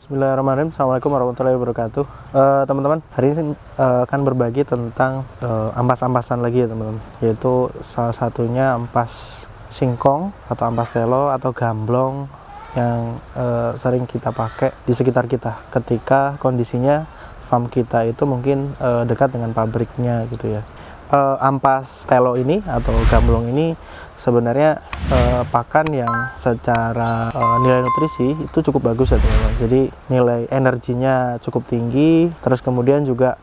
Bismillahirrahmanirrahim. Assalamualaikum warahmatullahi wabarakatuh. Teman-teman, hari ini akan berbagi tentang ampas-ampasan lagi ya teman-teman. Yaitu salah satunya ampas singkong atau ampas telo atau gamblong yang sering kita pakai di sekitar kita ketika kondisinya farm kita itu mungkin dekat dengan pabriknya gitu ya. Ampas telo ini atau gamblong ini sebenarnya pakan yang secara nilai nutrisi itu cukup bagus ya teman-teman. Jadi nilai energinya cukup tinggi, terus kemudian juga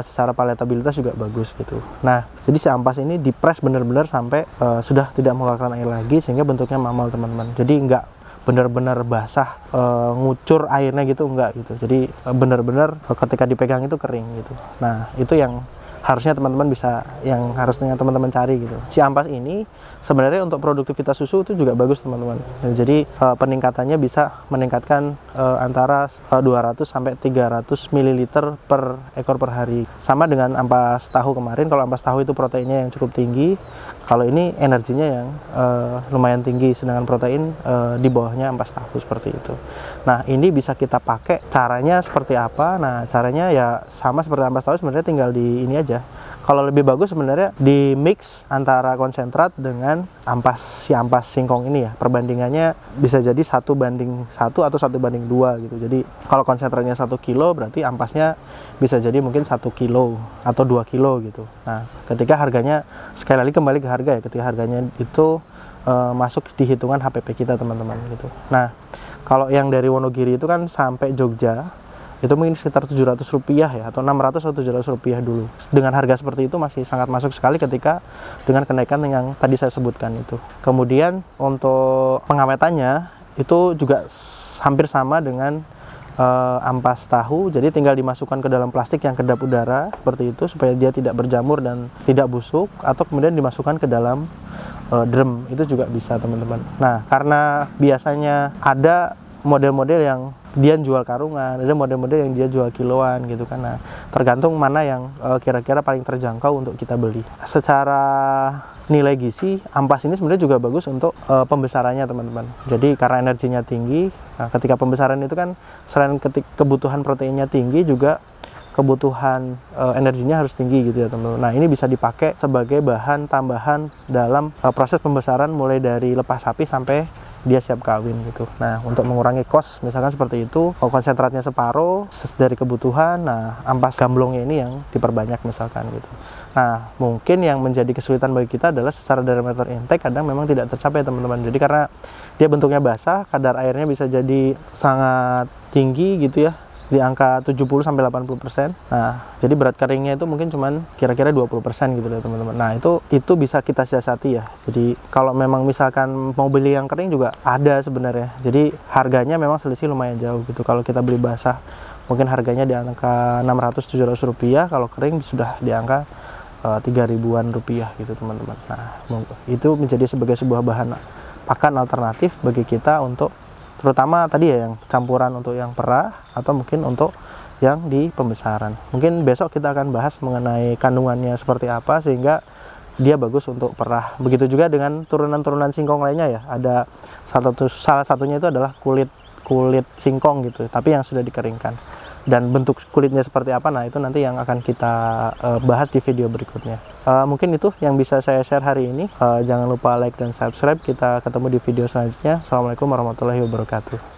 secara palatabilitas juga bagus gitu. Nah, jadi si ampas ini dipres benar-benar sampai sudah tidak mengeluarkan air lagi sehingga bentuknya mamal teman-teman. Jadi enggak benar-benar basah, ngucur airnya gitu enggak gitu. Jadi benar-benar ketika dipegang itu kering gitu. Nah, itu yang harusnya teman-teman bisa, yang harusnya teman-teman cari gitu. Si ampas ini sebenarnya untuk produktivitas susu itu juga bagus teman-teman. Jadi peningkatannya bisa meningkatkan antara 200 sampai 300 ml per ekor per hari. Sama dengan ampas tahu kemarin. Kalau ampas tahu itu proteinnya yang cukup tinggi, kalau ini energinya yang lumayan tinggi, sedangkan protein di bawahnya ampas tahu seperti itu. Nah, ini bisa kita pakai. Caranya seperti apa? Nah, caranya ya sama seperti ampas tahu, sebenarnya tinggal di ini aja. Kalau lebih bagus sebenarnya di mix antara konsentrat dengan ampas singkong ini ya. Perbandingannya bisa jadi 1:1 atau 1:2 gitu. Jadi kalau konsentratnya 1 kilo, berarti ampasnya bisa jadi mungkin 1 kilo atau 2 kilo gitu. Nah, ketika harganya, sekali lagi kembali ke harga ya, ketika harganya itu masuk di hitungan HPP kita teman-teman gitu. Nah, kalau yang dari Wonogiri itu kan sampai Jogja itu mungkin sekitar Rp700 ya, atau Rp600 atau Rp700 dulu. Dengan harga seperti itu masih sangat masuk sekali ketika dengan kenaikan yang tadi saya sebutkan itu. Kemudian untuk pengawetannya itu juga hampir sama dengan ampas tahu, jadi tinggal dimasukkan ke dalam plastik yang kedap udara seperti itu supaya dia tidak berjamur dan tidak busuk, atau kemudian dimasukkan ke dalam drum, itu juga bisa teman-teman. Nah, karena biasanya ada model-model yang dia jual karungan, ada model-model yang dia jual kiloan gitu kan. Nah, tergantung mana yang kira-kira paling terjangkau untuk kita beli. Secara nilai gizi, ampas ini sebenarnya juga bagus untuk pembesarannya teman-teman. Jadi karena energinya tinggi, nah, ketika pembesaran itu kan selain kebutuhan proteinnya tinggi, juga kebutuhan energinya harus tinggi gitu ya teman-teman. Nah, ini bisa dipakai sebagai bahan tambahan dalam proses pembesaran mulai dari lepas sapi sampai dia siap kawin gitu. Nah, untuk mengurangi kos misalkan seperti itu, kalau konsentratnya separuh dari kebutuhan, nah ampas gamblongnya ini yang diperbanyak misalkan gitu. Nah, mungkin yang menjadi kesulitan bagi kita adalah secara diameter intake kadang memang tidak tercapai teman-teman. Jadi karena dia bentuknya basah, kadar airnya bisa jadi sangat tinggi gitu ya, di angka 70-80%. Nah, jadi berat keringnya itu mungkin cuman kira-kira 20% gitu ya teman-teman. Nah, itu bisa kita siasati ya. Jadi kalau memang misalkan mau beli yang kering juga ada sebenarnya. Jadi harganya memang selisih lumayan jauh gitu. Kalau kita beli basah mungkin harganya di angka Rp600-700, kalau kering sudah di angka 3.000-an rupiah gitu teman-teman. Nah, itu menjadi sebagai sebuah bahan pakan alternatif bagi kita untuk, terutama tadi ya, yang campuran untuk yang perah atau mungkin untuk yang di pembesaran. Mungkin besok kita akan bahas mengenai kandungannya seperti apa sehingga dia bagus untuk perah. Begitu juga dengan turunan-turunan singkong lainnya ya. Ada salah satunya itu adalah kulit singkong gitu, tapi yang sudah dikeringkan. Dan bentuk kulitnya seperti apa, nah itu nanti yang akan kita bahas di video berikutnya. Mungkin itu yang bisa saya share hari ini. Jangan lupa like dan subscribe. Kita ketemu di video selanjutnya. Assalamualaikum warahmatullahi wabarakatuh.